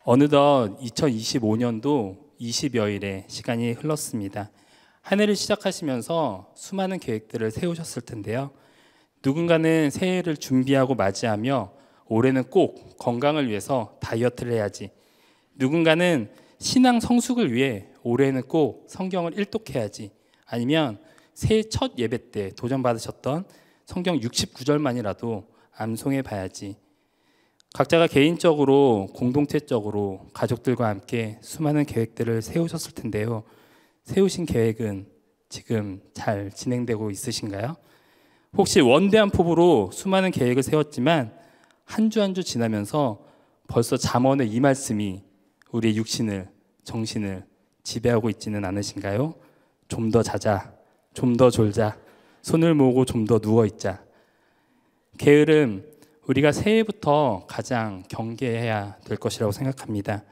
어느덧 2025년도 20여일의 시간이 흘렀습니다. 한 해를 시작하시면서 수많은 계획들을 세우셨을 텐데요. 누군가는 새해를 준비하고 맞이하며 올해는 꼭 건강을 위해서 다이어트를 해야지. 누군가는 신앙 성숙을 위해 올해는 꼭 성경을 일독해야지. 아니면 새해 첫 예배 때 도전받으셨던 성경 69절만이라도 암송해 봐야지. 각자가 개인적으로, 공동체적으로, 가족들과 함께 수많은 계획들을 세우셨을 텐데요. 세우신 계획은 지금 잘 진행되고 있으신가요? 혹시 원대한 포부로 수많은 계획을 세웠지만 한 주 한 주 지나면서 벌써 잠언의 이 말씀이 우리의 육신을, 정신을 지배하고 있지는 않으신가요? 좀 더 자자, 좀 더 졸자, 손을 모으고 좀 더 누워있자. 게으름, 우리가 새해부터 가장 경계해야 될 것이라고 생각합니다.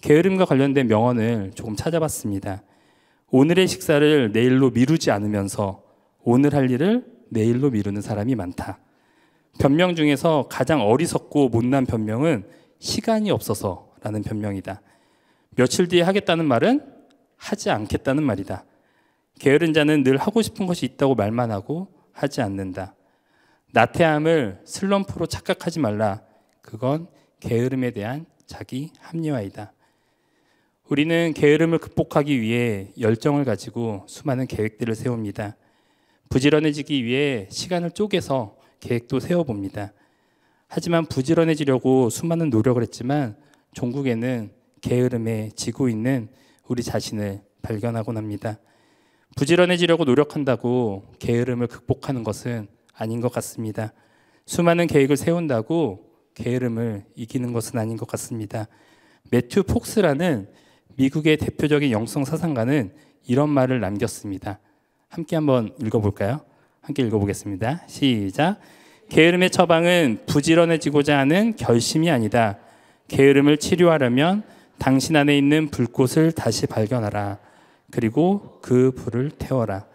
게으름과 관련된 명언을 조금 찾아봤습니다. 오늘의 식사를 내일로 미루지 않으면서 오늘 할 일을 내일로 미루는 사람이 많다. 변명 중에서 가장 어리석고 못난 변명은 시간이 없어서라는 변명이다. 며칠 뒤에 하겠다는 말은 하지 않겠다는 말이다. 게으른 자는 늘 하고 싶은 것이 있다고 말만 하고 하지 않는다. 나태함을 슬럼프로 착각하지 말라. 그건 게으름에 대한 자기 합리화이다. 우리는 게으름을 극복하기 위해 열정을 가지고 수많은 계획들을 세웁니다. 부지런해지기 위해 시간을 쪼개서 계획도 세워봅니다. 하지만 부지런해지려고 수많은 노력을 했지만 종국에는 게으름에 지고 있는 우리 자신을 발견하곤 합니다. 부지런해지려고 노력한다고 게으름을 극복하는 것은 아닌 것 같습니다. 수많은 계획을 세운다고 게으름을 이기는 것은 아닌 것 같습니다. 매튜 폭스라는 미국의 대표적인 영성 사상가는 이런 말을 남겼습니다. 함께 한번 읽어볼까요? 함께 읽어보겠습니다. 시작. 게으름의 처방은 부지런해지고자 하는 결심이 아니다. 게으름을 치료하려면 당신 안에 있는 불꽃을 다시 발견하라. 그리고 그 불을 태워라.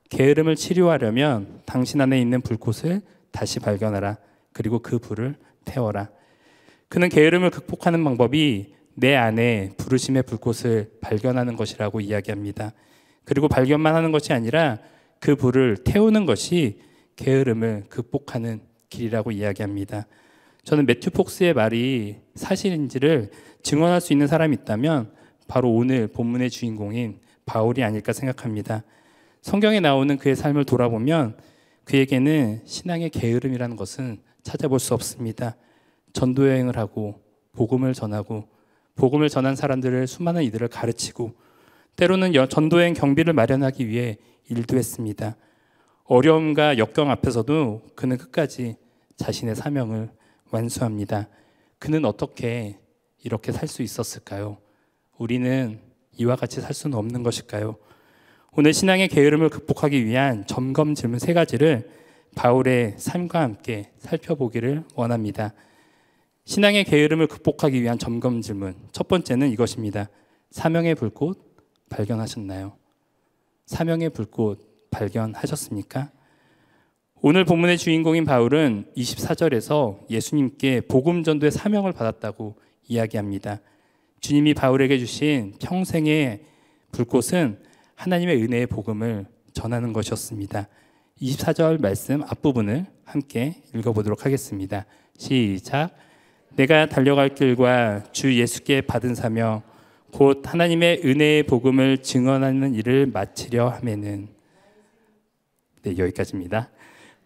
게으름을 치료하려면 당신 안에 있는 불꽃을 다시 발견하라. 그리고 그 불을 태워라. 그는 게으름을 극복하는 방법이 내 안에 부르심의 불꽃을 발견하는 것이라고 이야기합니다. 그리고 발견만 하는 것이 아니라 그 불을 태우는 것이 게으름을 극복하는 길이라고 이야기합니다. 저는 매튜 폭스의 말이 사실인지를 증언할 수 있는 사람이 있다면 바로 오늘 본문의 주인공인 바울이 아닐까 생각합니다. 성경에 나오는 그의 삶을 돌아보면 그에게는 신앙의 게으름이라는 것은 찾아볼 수 없습니다. 전도여행을 하고 복음을 전하고 복음을 전한 사람들을 수많은 이들을 가르치고 때로는 전도여행 경비를 마련하기 위해 일도 했습니다. 어려움과 역경 앞에서도 그는 끝까지 자신의 사명을 완수합니다. 그는 어떻게 이렇게 살 수 있었을까요? 우리는 이와 같이 살 수는 없는 것일까요? 오늘 신앙의 게으름을 극복하기 위한 점검 질문 3가지를 바울의 삶과 함께 살펴보기를 원합니다. 신앙의 게으름을 극복하기 위한 점검 질문. 첫 번째는 이것입니다. 사명의 불꽃 발견하셨나요? 사명의 불꽃 발견하셨습니까? 오늘 본문의 주인공인 바울은 24절에서 예수님께 복음 전도의 사명을 받았다고 이야기합니다. 주님이 바울에게 주신 평생의 불꽃은 하나님의 은혜의 복음을 전하는 것이었습니다. 24절 말씀 앞부분을 함께 읽어보도록 하겠습니다. 시작. 내가 달려갈 길과 주 예수께 받은 사명 곧 하나님의 은혜의 복음을 증언하는 일을 마치려 하면은. 네, 여기까지입니다.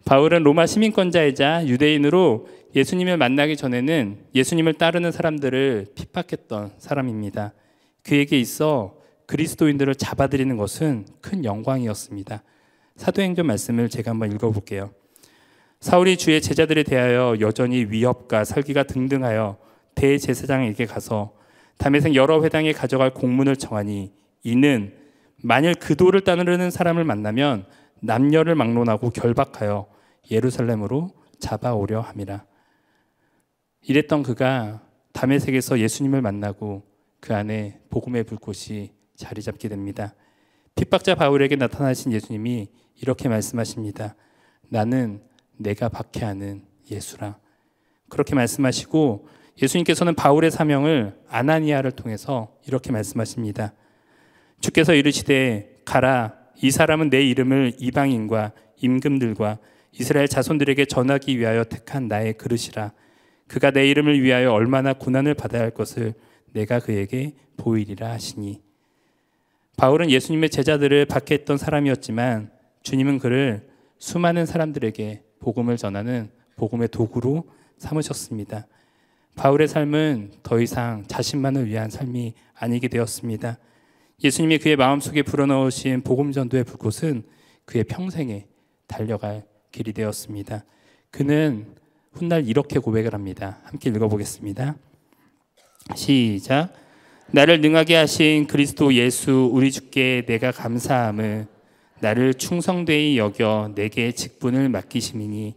바울은 로마 시민권자이자 유대인으로 예수님을 만나기 전에는 예수님을 따르는 사람들을 핍박했던 사람입니다. 그에게 있어 그리스도인들을 잡아들이는 것은 큰 영광이었습니다. 사도행전 말씀을 제가 한번 읽어볼게요. 사울이 주의 제자들에 대하여 여전히 위협과 설기가 등등하여 대제사장에게 가서 다메섹 여러 회당에 가져갈 공문을 청하니 이는 만일 그 도를 따르는 사람을 만나면 남녀를 막론하고 결박하여 예루살렘으로 잡아오려 함이라. 이랬던 그가 다메섹에서 예수님을 만나고 그 안에 복음의 불꽃이 자리 잡게 됩니다. 핍박자 바울에게 나타나신 예수님이 이렇게 말씀하십니다. 나는 내가 박해하는 예수라. 그렇게 말씀하시고 예수님께서는 바울의 사명을 아나니아를 통해서 이렇게 말씀하십니다. 주께서 이르시되 가라, 이 사람은 내 이름을 이방인과 임금들과 이스라엘 자손들에게 전하기 위하여 택한 나의 그릇이라. 그가 내 이름을 위하여 얼마나 고난을 받아야 할 것을 내가 그에게 보이리라 하시니. 바울은 예수님의 제자들을 박해했던 사람이었지만 주님은 그를 수많은 사람들에게 복음을 전하는 복음의 도구로 삼으셨습니다. 바울의 삶은 더 이상 자신만을 위한 삶이 아니게 되었습니다. 예수님이 그의 마음속에 불어넣으신 복음 전도의 불꽃은 그의 평생에 달려갈 길이 되었습니다. 그는 훗날 이렇게 고백을 합니다. 함께 읽어보겠습니다. 시작. 나를 능하게 하신 그리스도 예수 우리 주께 내가 감사함을 나를 충성되이 여겨 내게 직분을 맡기심이니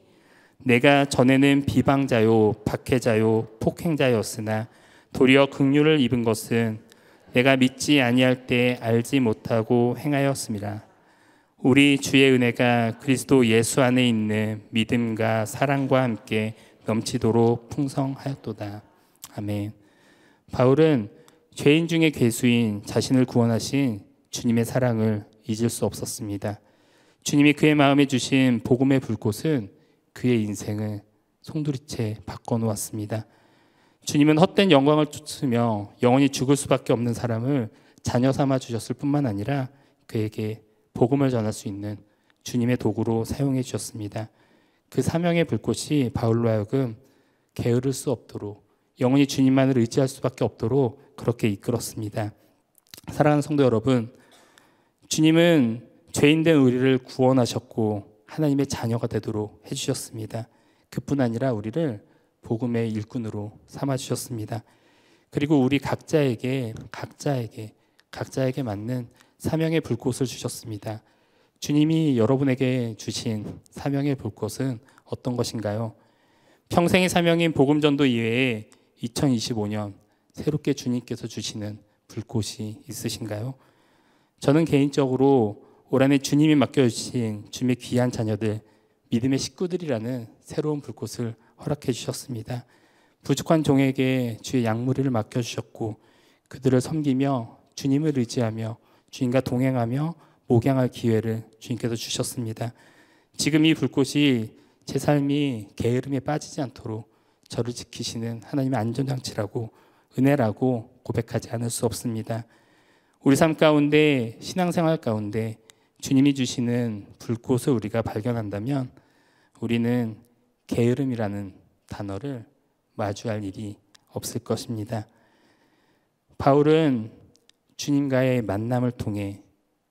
내가 전에는 비방자요 박해자요 폭행자였으나 도리어 긍휼을 입은 것은 내가 믿지 아니할 때 알지 못하고 행하였음이라. 우리 주의 은혜가 그리스도 예수 안에 있는 믿음과 사랑과 함께 넘치도록 풍성하였도다. 아멘. 바울은 죄인 중에 괴수인 자신을 구원하신 주님의 사랑을 잊을 수 없었습니다. 주님이 그의 마음에 주신 복음의 불꽃은 그의 인생을 송두리째 바꿔놓았습니다. 주님은 헛된 영광을 쫓으며 영원히 죽을 수밖에 없는 사람을 자녀 삼아 주셨을 뿐만 아니라 그에게 복음을 전할 수 있는 주님의 도구로 사용해 주셨습니다. 그 사명의 불꽃이 바울로 하여금 게으를 수 없도록 영원히 주님만을 의지할 수밖에 없도록 그렇게 이끌었습니다. 사랑하는 성도 여러분, 주님은 죄인된 우리를 구원하셨고 하나님의 자녀가 되도록 해주셨습니다. 그뿐 아니라 우리를 복음의 일꾼으로 삼아주셨습니다. 그리고 우리 각자에게 맞는 사명의 불꽃을 주셨습니다. 주님이 여러분에게 주신 사명의 불꽃은 어떤 것인가요? 평생의 사명인 복음 전도 이외에 2025년 새롭게 주님께서 주시는 불꽃이 있으신가요? 저는 개인적으로 올 한해 주님이 맡겨주신 주님의 귀한 자녀들, 믿음의 식구들이라는 새로운 불꽃을 허락해 주셨습니다. 부족한 종에게 주의 양무리를 맡겨주셨고 그들을 섬기며 주님을 의지하며 주님과 동행하며 목양할 기회를 주님께서 주셨습니다. 지금 이 불꽃이 제 삶이 게으름에 빠지지 않도록 저를 지키시는 하나님의 안전장치라고 은혜라고 고백하지 않을 수 없습니다. 우리 삶 가운데 신앙생활 가운데 주님이 주시는 불꽃을 우리가 발견한다면 우리는 게으름이라는 단어를 마주할 일이 없을 것입니다. 바울은 주님과의 만남을 통해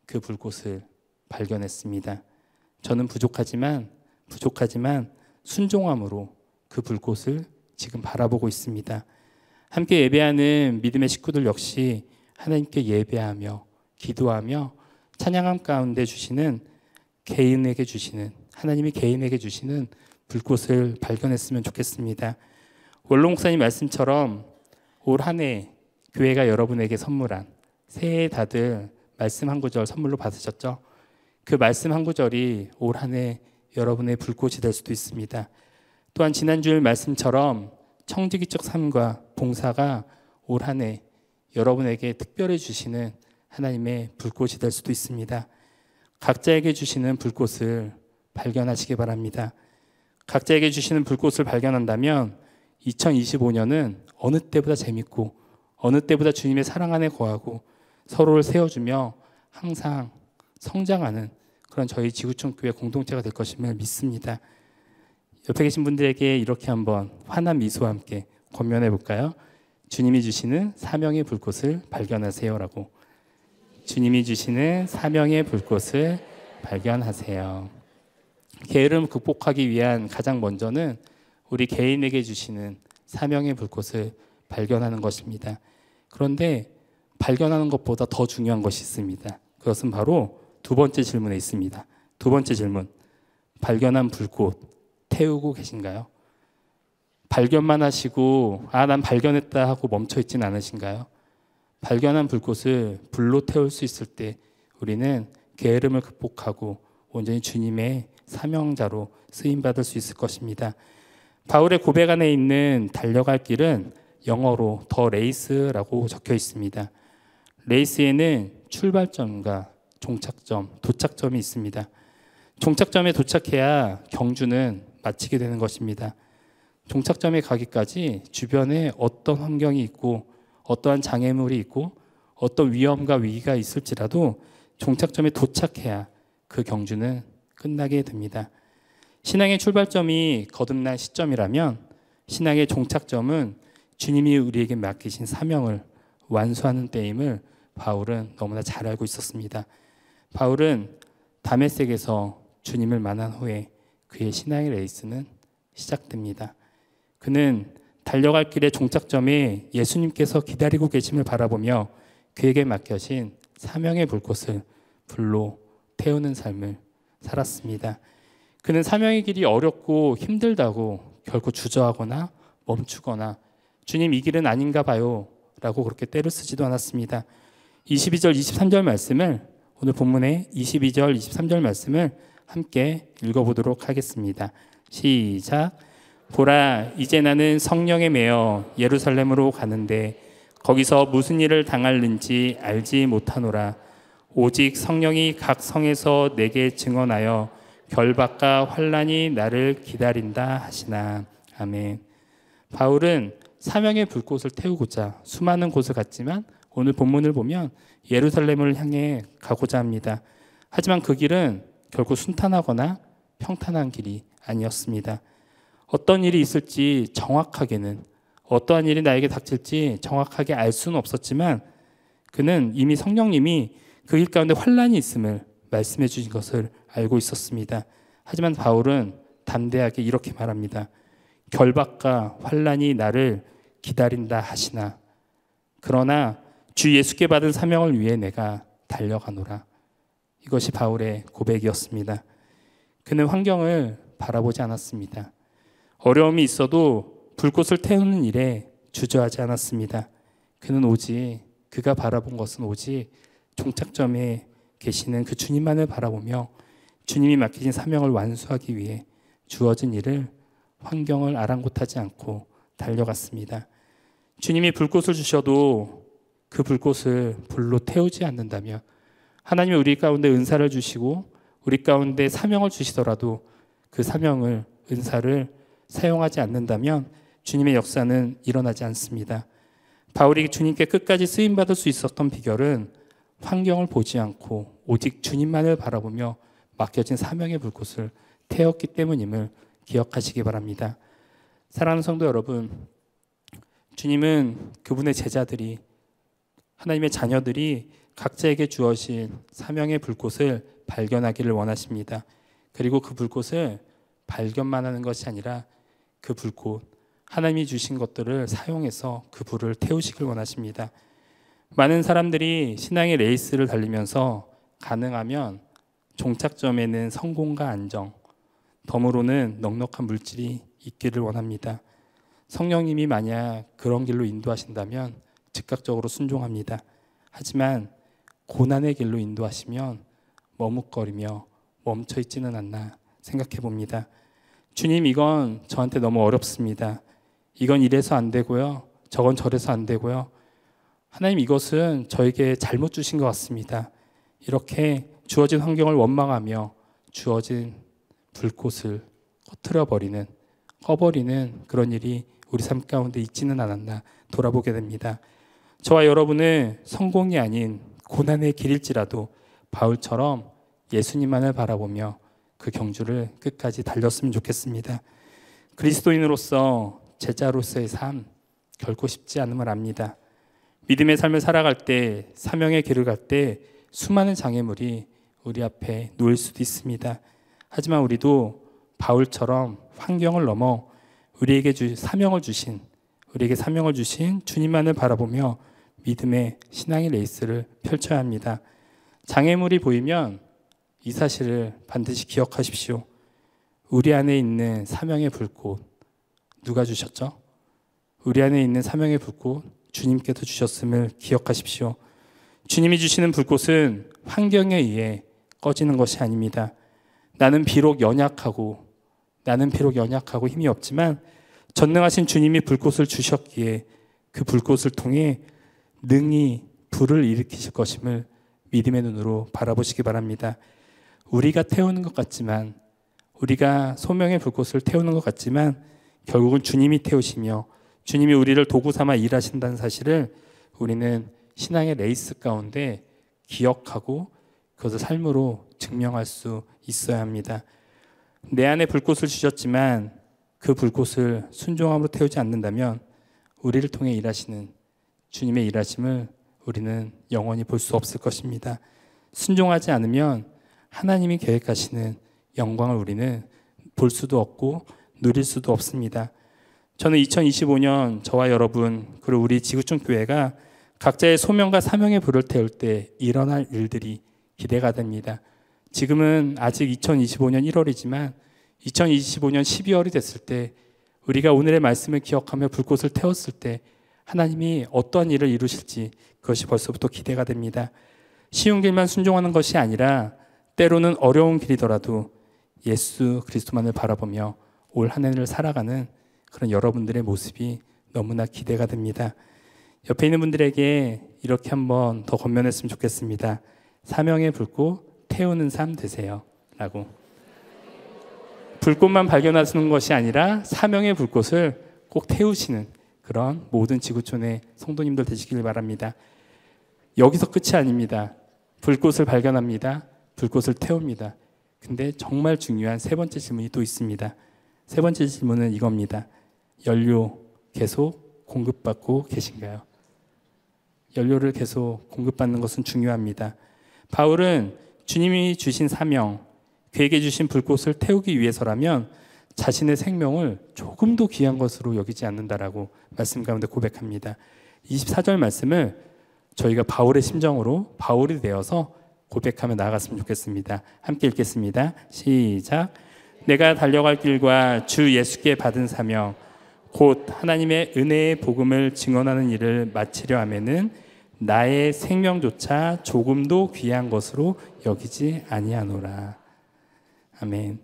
그 불꽃을 발견했습니다. 저는 부족하지만 순종함으로 그 불꽃을 지금 바라보고 있습니다. 함께 예배하는 믿음의 식구들 역시 하나님께 예배하며 기도하며 찬양함 가운데 주시는 하나님이 개인에게 주시는 불꽃을 발견했으면 좋겠습니다. 원로 목사님 말씀처럼 올 한 해 교회가 여러분에게 선물한 새해 다들 말씀 한 구절 선물로 받으셨죠? 그 말씀 한 구절이 올 한 해 여러분의 불꽃이 될 수도 있습니다. 또한 지난주일 말씀처럼 청지기적 삶과 봉사가 올 한 해 여러분에게 특별히 주시는 하나님의 불꽃이 될 수도 있습니다. 각자에게 주시는 불꽃을 발견하시기 바랍니다. 각자에게 주시는 불꽃을 발견한다면 2025년은 어느 때보다 재밌고 어느 때보다 주님의 사랑 안에 거하고 서로를 세워주며 항상 성장하는 그런 저희 지구촌 교회 공동체가 될 것임을 믿습니다. 옆에 계신 분들에게 이렇게 한번 환한 미소와 함께 권면해 볼까요? 주님이 주시는 사명의 불꽃을 발견하세요라고. 주님이 주시는 사명의 불꽃을 발견하세요. 게으름 극복하기 위한 가장 먼저는 우리 개인에게 주시는 사명의 불꽃을 발견하는 것입니다. 그런데 발견하는 것보다 더 중요한 것이 있습니다. 그것은 바로 두 번째 질문에 있습니다. 두 번째 질문. 발견한 불꽃 태우고 계신가요? 발견만 하시고 난 발견했다 하고 멈춰 있진 않으신가요? 발견한 불꽃을 불로 태울 수 있을 때 우리는 게으름을 극복하고 온전히 주님의 사명자로 쓰임받을 수 있을 것입니다. 바울의 고백 안에 있는 달려갈 길은 영어로 더 레이스라고 적혀 있습니다. 레이스에는 출발점과 종착점, 도착점이 있습니다. 종착점에 도착해야 경주는 마치게 되는 것입니다. 종착점에 가기까지 주변에 어떤 환경이 있고 어떠한 장애물이 있고 어떤 위험과 위기가 있을지라도 종착점에 도착해야 그 경주는 끝나게 됩니다. 신앙의 출발점이 거듭난 시점이라면 신앙의 종착점은 주님이 우리에게 맡기신 사명을 완수하는 때임을 바울은 너무나 잘 알고 있었습니다. 바울은 다메섹에서 주님을 만난 후에 그의 신앙의 레이스는 시작됩니다. 그는 달려갈 길의 종착점에 예수님께서 기다리고 계심을 바라보며 그에게 맡겨진 사명의 불꽃을 불로 태우는 삶을 살았습니다. 그는 사명의 길이 어렵고 힘들다고 결코 주저하거나 멈추거나 주님 이 길은 아닌가 봐요 라고 그렇게 때를 쓰지도 않았습니다. 22절 23절 말씀을 오늘 본문의 22절 23절 말씀을 함께 읽어보도록 하겠습니다. 시작. 보라, 이제 나는 성령에 매여 예루살렘으로 가는데 거기서 무슨 일을 당할는지 알지 못하노라. 오직 성령이 각 성에서 내게 증언하여 결박과 환난이 나를 기다린다 하시나. 아멘. 바울은 사명의 불꽃을 태우고자 수많은 곳을 갔지만 오늘 본문을 보면 예루살렘을 향해 가고자 합니다. 하지만 그 길은 결코 순탄하거나 평탄한 길이 아니었습니다. 어떤 일이 있을지 정확하게는, 어떠한 일이 나에게 닥칠지 정확하게 알 수는 없었지만 그는 이미 성령님이 그 길 가운데 환난이 있음을 말씀해 주신 것을 알고 있었습니다. 하지만 바울은 담대하게 이렇게 말합니다. 결박과 환난이 나를 기다린다 하시나. 그러나 주 예수께 받은 사명을 위해 내가 달려가노라. 이것이 바울의 고백이었습니다. 그는 환경을 바라보지 않았습니다. 어려움이 있어도 불꽃을 태우는 일에 주저하지 않았습니다. 그는 오직 그가 바라본 것은 오직 종착점에 계시는 그 주님만을 바라보며 주님이 맡기신 사명을 완수하기 위해 주어진 일을 환경을 아랑곳하지 않고 달려갔습니다. 주님이 불꽃을 주셔도 그 불꽃을 불로 태우지 않는다면, 하나님이 우리 가운데 은사를 주시고 우리 가운데 사명을 주시더라도 그 사명을, 은사를 사용하지 않는다면 주님의 역사는 일어나지 않습니다. 바울이 주님께 끝까지 쓰임받을 수 있었던 비결은 환경을 보지 않고 오직 주님만을 바라보며 맡겨진 사명의 불꽃을 태웠기 때문임을 기억하시기 바랍니다. 사랑하는 성도 여러분, 주님은 그분의 제자들이, 하나님의 자녀들이 각자에게 주어진 사명의 불꽃을 발견하기를 원하십니다. 그리고 그 불꽃을 발견만 하는 것이 아니라 그 불꽃, 하나님이 주신 것들을 사용해서 그 불을 태우시길 원하십니다. 많은 사람들이 신앙의 레이스를 달리면서 가능하면 종착점에는 성공과 안정, 덤으로는 넉넉한 물질이 있기를 원합니다. 성령님이 만약 그런 길로 인도하신다면 즉각적으로 순종합니다. 하지만 고난의 길로 인도하시면 머뭇거리며 멈춰있지는 않나 생각해 봅니다. 주님, 이건 저한테 너무 어렵습니다. 이건 이래서 안 되고요. 저건 저래서 안 되고요. 하나님, 이것은 저에게 잘못 주신 것 같습니다. 이렇게 주어진 환경을 원망하며 주어진 불꽃을 꺼버리는 그런 일이 우리 삶 가운데 있지는 않았나 돌아보게 됩니다. 저와 여러분은 성공이 아닌 고난의 길일지라도 바울처럼 예수님만을 바라보며 그 경주를 끝까지 달렸으면 좋겠습니다. 그리스도인으로서, 제자로서의 삶 결코 쉽지 않음을 압니다. 믿음의 삶을 살아갈 때, 사명의 길을 갈 때 수많은 장애물이 우리 앞에 놓일 수도 있습니다. 하지만 우리도 바울처럼 환경을 넘어 우리에게 사명을 주신 주님만을 바라보며 믿음의 신앙의 레이스를 펼쳐야 합니다. 장애물이 보이면 이 사실을 반드시 기억하십시오. 우리 안에 있는 사명의 불꽃 누가 주셨죠? 우리 안에 있는 사명의 불꽃 주님께서 주셨음을 기억하십시오. 주님이 주시는 불꽃은 환경에 의해 꺼지는 것이 아닙니다. 나는 비록 연약하고 힘이 없지만 전능하신 주님이 불꽃을 주셨기에 그 불꽃을 통해 능히 불을 일으키실 것임을 믿음의 눈으로 바라보시기 바랍니다. 우리가 태우는 것 같지만, 우리가 소명의 불꽃을 태우는 것 같지만 결국은 주님이 태우시며 주님이 우리를 도구 삼아 일하신다는 사실을 우리는 신앙의 레이스 가운데 기억하고 그것을 삶으로 증명할 수 있어야 합니다. 내 안에 불꽃을 주셨지만 그 불꽃을 순종함으로 태우지 않는다면 우리를 통해 일하시는 주님의 일하심을 우리는 영원히 볼 수 없을 것입니다. 순종하지 않으면 하나님이 계획하시는 영광을 우리는 볼 수도 없고 누릴 수도 없습니다. 저는 2025년 저와 여러분 그리고 우리 지구촌 교회가 각자의 소명과 사명의 불을 태울 때 일어날 일들이 기대가 됩니다. 지금은 아직 2025년 1월이지만 2025년 12월이 됐을 때 우리가 오늘의 말씀을 기억하며 불꽃을 태웠을 때 하나님이 어떠한 일을 이루실지 그것이 벌써부터 기대가 됩니다. 쉬운 길만 순종하는 것이 아니라 때로는 어려운 길이더라도 예수 그리스도만을 바라보며 올 한 해를 살아가는 그런 여러분들의 모습이 너무나 기대가 됩니다. 옆에 있는 분들에게 이렇게 한번 더 권면했으면 좋겠습니다. 사명의 불꽃 태우는 삶 되세요 라고. 불꽃만 발견하시는 것이 아니라 사명의 불꽃을 꼭 태우시는 그런 모든 지구촌의 성도님들 되시길 바랍니다. 여기서 끝이 아닙니다. 불꽃을 발견합니다. 불꽃을 태웁니다. 근데 정말 중요한 세 번째 질문이 또 있습니다. 세 번째 질문은 이겁니다. 연료 계속 공급받고 계신가요? 연료를 계속 공급받는 것은 중요합니다. 바울은 주님이 주신 사명, 그에게 주신 불꽃을 태우기 위해서라면 자신의 생명을 조금도 귀한 것으로 여기지 않는다라고 말씀 가운데 고백합니다. 24절 말씀을 저희가 바울의 심정으로 바울이 되어서 고백하며 나아갔으면 좋겠습니다. 함께 읽겠습니다. 시작. 내가 달려갈 길과 주 예수께 받은 사명 곧 하나님의 은혜의 복음을 증언하는 일을 마치려 하면은 나의 생명조차 조금도 귀한 것으로 여기지 아니하노라. 아멘.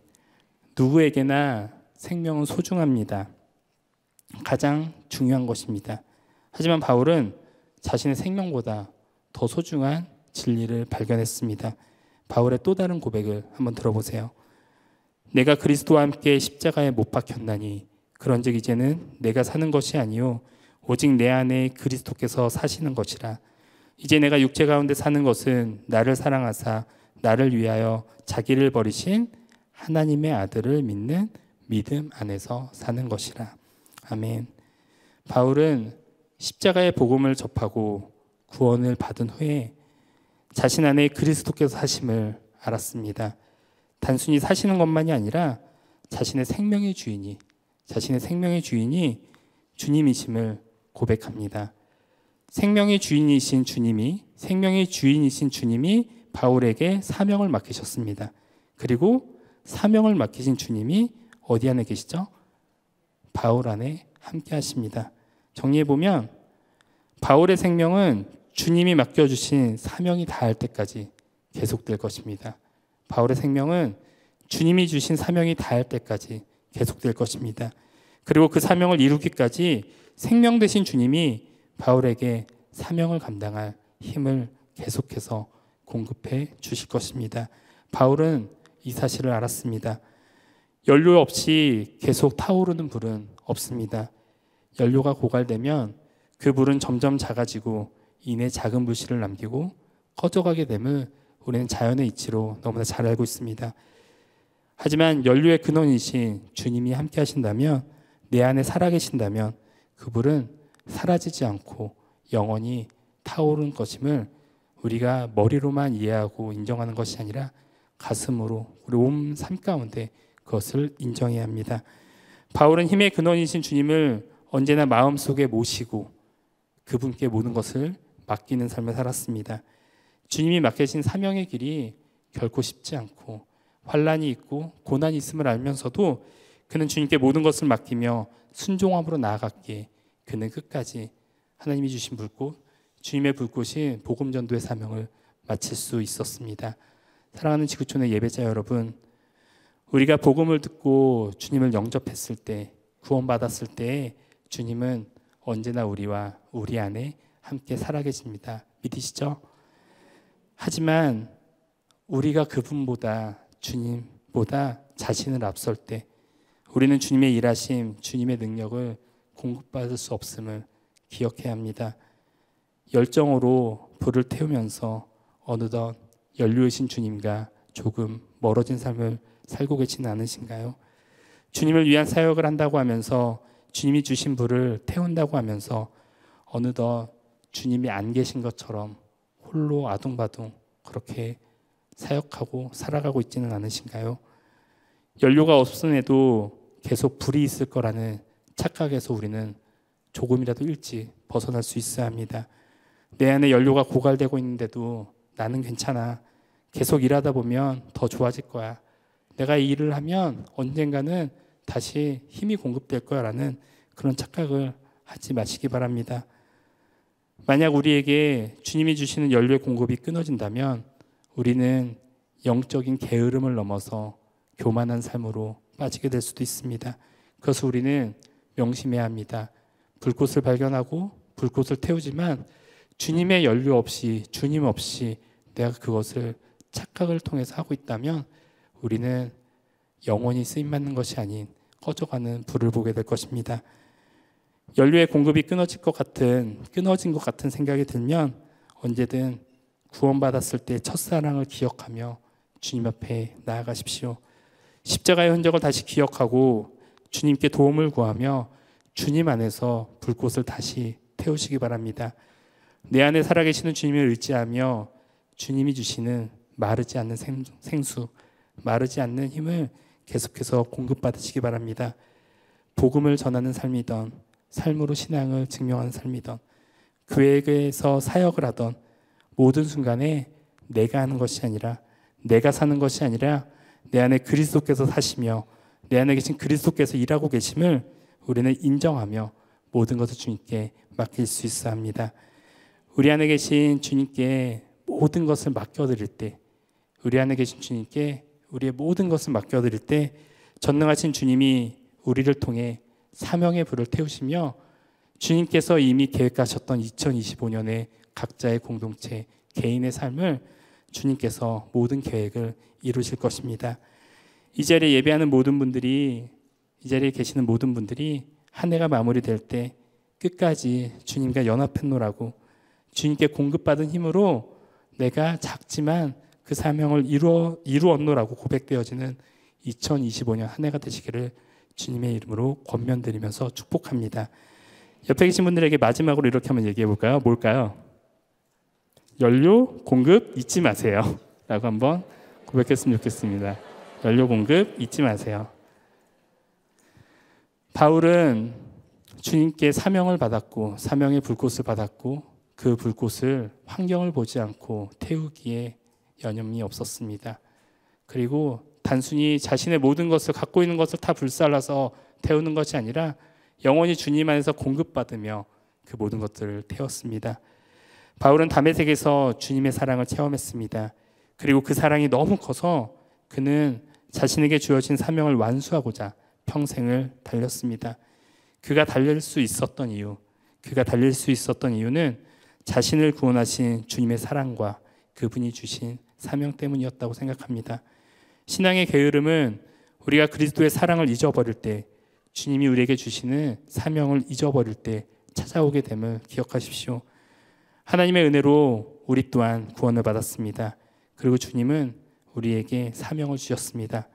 누구에게나 생명은 소중합니다. 가장 중요한 것입니다. 하지만 바울은 자신의 생명보다 더 소중한 진리를 발견했습니다. 바울의 또 다른 고백을 한번 들어보세요. 내가 그리스도와 함께 십자가에 못 박혔나니 그런즉 이제는 내가 사는 것이 아니요 오직 내 안에 그리스도께서 사시는 것이라. 이제 내가 육체 가운데 사는 것은 나를 사랑하사 나를 위하여 자기를 버리신 하나님의 아들을 믿는 믿음 안에서 사는 것이라. 아멘. 바울은 십자가의 복음을 접하고 구원을 받은 후에 자신 안에 그리스도께서 사심을 알았습니다. 단순히 사시는 것만이 아니라 자신의 생명의 주인이 주님이심을 고백합니다. 생명의 주인이신 주님이 바울에게 사명을 맡기셨습니다. 그리고 사명을 맡기신 주님이 어디 안에 계시죠? 바울 안에 함께 하십니다. 정리해보면 바울의 생명은 주님이 맡겨주신 사명이 다할 때까지 계속될 것입니다. 바울의 생명은 주님이 주신 사명이 다할 때까지 계속될 것입니다. 그리고 그 사명을 이루기까지 생명 되신 주님이 바울에게 사명을 감당할 힘을 계속해서 공급해 주실 것입니다. 바울은 이 사실을 알았습니다. 연료 없이 계속 타오르는 불은 없습니다. 연료가 고갈되면 그 불은 점점 작아지고 이내 작은 불씨를 남기고 꺼져가게 됨을 우리는 자연의 이치로 너무나 잘 알고 있습니다. 하지만 연료의 근원이신 주님이 함께 하신다면, 내 안에 살아계신다면 그 불은 사라지지 않고 영원히 타오르는 것임을 우리가 머리로만 이해하고 인정하는 것이 아니라 가슴으로 우리 온 삶 가운데 그것을 인정해야 합니다. 바울은 힘의 근원이신 주님을 언제나 마음속에 모시고 그분께 모든 것을 맡기는 삶을 살았습니다. 주님이 맡기신 사명의 길이 결코 쉽지 않고 환난이 있고 고난이 있음을 알면서도 그는 주님께 모든 것을 맡기며 순종함으로 나아갔기에 그는 끝까지 하나님이 주신 불꽃, 주님의 불꽃이 복음전도의 사명을 마칠 수 있었습니다. 사랑하는 지구촌의 예배자 여러분, 우리가 복음을 듣고 주님을 영접했을 때 구원받았을 때 주님은 언제나 우리와 우리 안에 함께 살아계십니다. 믿으시죠? 하지만 우리가 그분보다 주님보다 자신을 앞설 때 우리는 주님의 일하심, 주님의 능력을 공급받을 수 없음을 기억해야 합니다. 열정으로 불을 태우면서 어느덧 연료이신 주님과 조금 멀어진 삶을 살고 계시는 않으신가요? 주님을 위한 사역을 한다고 하면서 주님이 주신 불을 태운다고 하면서 어느덧 주님이 안 계신 것처럼 홀로 아둥바둥 그렇게 사역하고 살아가고 있지는 않으신가요? 연료가 없음에도 계속 불이 있을 거라는 착각에서 우리는 조금이라도 일찍 벗어날 수 있어야 합니다. 내 안에 연료가 고갈되고 있는데도 나는 괜찮아. 계속 일하다 보면 더 좋아질 거야. 내가 이 일을 하면 언젠가는 다시 힘이 공급될 거야라는 그런 착각을 하지 마시기 바랍니다. 만약 우리에게 주님이 주시는 연료의 공급이 끊어진다면 우리는 영적인 게으름을 넘어서 교만한 삶으로 빠지게 될 수도 있습니다. 그래서 우리는 명심해야 합니다. 불꽃을 발견하고 불꽃을 태우지만 주님의 연료 없이, 주님 없이 내가 그것을 착각을 통해서 하고 있다면 우리는 영원히 쓰임받는 것이 아닌 꺼져가는 불을 보게 될 것입니다. 연료의 공급이 끊어진 것 같은 생각이 들면 언제든 구원받았을 때 첫사랑을 기억하며 주님 앞에 나아가십시오. 십자가의 흔적을 다시 기억하고 주님께 도움을 구하며 주님 안에서 불꽃을 다시 태우시기 바랍니다. 내 안에 살아계시는 주님을 의지하며 주님이 주시는 마르지 않는 생수, 마르지 않는 힘을 계속해서 공급받으시기 바랍니다. 복음을 전하는 삶이던, 삶으로 신앙을 증명하는 삶이던, 교회에서 사역을 하던 모든 순간에 내가 하는 것이 아니라, 내가 사는 것이 아니라 내 안에 그리스도께서 사시며 내 안에 계신 그리스도께서 일하고 계심을 우리는 인정하며 모든 것을 주님께 맡길 수 있어야 합니다. 우리 안에 계신 주님께 모든 것을 맡겨드릴 때, 우리 안에 계신 주님께 우리의 모든 것을 맡겨드릴 때 전능하신 주님이 우리를 통해 사명의 불을 태우시며 주님께서 이미 계획하셨던 2025년의 각자의 공동체, 개인의 삶을 주님께서 모든 계획을 이루실 것입니다. 이 자리에 예배하는 모든 분들이, 이 자리에 계시는 모든 분들이 한 해가 마무리될 때 끝까지 주님과 연합했노라고 주님께 공급받은 힘으로 내가 작지만 그 사명을 이루었노라고 고백되어지는 2025년 한 해가 되시기를 주님의 이름으로 권면드리면서 축복합니다. 옆에 계신 분들에게 마지막으로 이렇게 한번 얘기해 볼까요? 뭘까요? 연료 공급 잊지 마세요 라고 한번 고백했으면 좋겠습니다. 연료 공급 잊지 마세요. 바울은 주님께 사명을 받았고 사명의 불꽃을 받았고 그 불꽃을 환경을 보지 않고 태우기에 여념이 없었습니다. 그리고 단순히 자신의 모든 것을 갖고 있는 것을 다 불살라서 태우는 것이 아니라 영원히 주님 안에서 공급받으며 그 모든 것들을 태웠습니다. 바울은 다메섹에서 주님의 사랑을 체험했습니다. 그리고 그 사랑이 너무 커서 그는 자신에게 주어진 사명을 완수하고자 평생을 달렸습니다. 그가 달릴 수 있었던 이유는 자신을 구원하신 주님의 사랑과 그분이 주신 사명 때문이었다고 생각합니다. 신앙의 게으름은 우리가 그리스도의 사랑을 잊어버릴 때, 주님이 우리에게 주시는 사명을 잊어버릴 때 찾아오게 됨을 기억하십시오. 하나님의 은혜로 우리 또한 구원을 받았습니다. 그리고 주님은 우리에게 사명을 주셨습니다.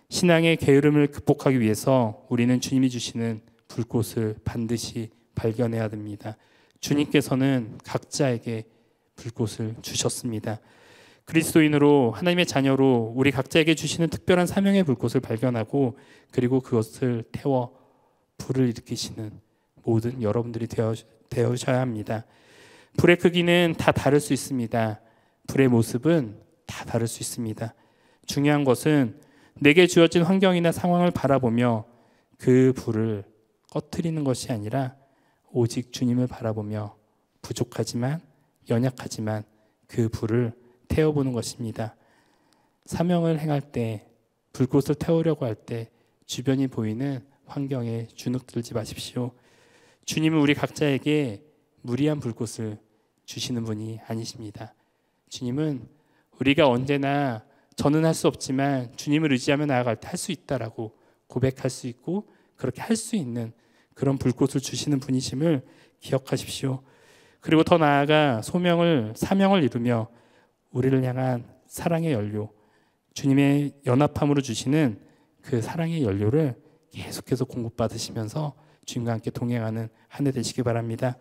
신앙의 게으름을 극복하기 위해서 우리는 주님이 주시는 불꽃을 반드시 발견해야 됩니다. 주님께서는 각자에게 불꽃을 주셨습니다. 그리스도인으로 하나님의 자녀로 우리 각자에게 주시는 특별한 사명의 불꽃을 발견하고 그리고 그것을 태워 불을 일으키시는 모든 여러분들이 되어셔야 합니다. 불의 크기는 다 다를 수 있습니다. 불의 모습은 다 다를 수 있습니다. 중요한 것은 내게 주어진 환경이나 상황을 바라보며 그 불을 꺼트리는 것이 아니라 오직 주님을 바라보며 부족하지만 연약하지만 그 불을 태워보는 것입니다. 사명을 행할 때, 불꽃을 태우려고 할 때 주변이 보이는 환경에 주눅들지 마십시오. 주님은 우리 각자에게 무리한 불꽃을 주시는 분이 아니십니다. 주님은 우리가 언제나 저는 할 수 없지만 주님을 의지하며 나아갈 때 할 수 있다라고 고백할 수 있고 그렇게 할 수 있는 그런 불꽃을 주시는 분이심을 기억하십시오. 그리고 더 나아가 사명을 이루며 우리를 향한 사랑의 연료, 주님의 연합함으로 주시는 그 사랑의 연료를 계속해서 공급받으시면서 주님과 함께 동행하는 한 해 되시기 바랍니다.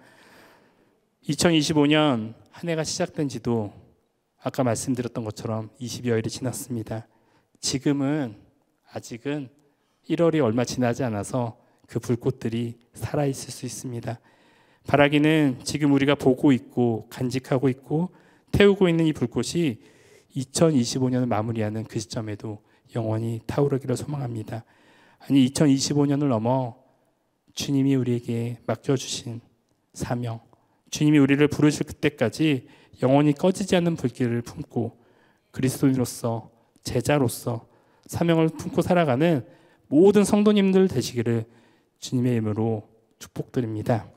2025년 한 해가 시작된 지도 아까 말씀드렸던 것처럼 20여일이 지났습니다. 아직은 1월이 얼마 지나지 않아서 그 불꽃들이 살아있을 수 있습니다. 바라기는 지금 우리가 보고 있고 간직하고 있고 태우고 있는 이 불꽃이 2025년을 마무리하는 그 시점에도 영원히 타오르기를 소망합니다. 아니 2025년을 넘어 주님이 우리에게 맡겨주신 사명, 주님이 우리를 부르실 그때까지 영원히 꺼지지 않는 불길을 품고 그리스도인으로서 제자로서 사명을 품고 살아가는 모든 성도님들 되시기를 주님의 이름으로 축복드립니다.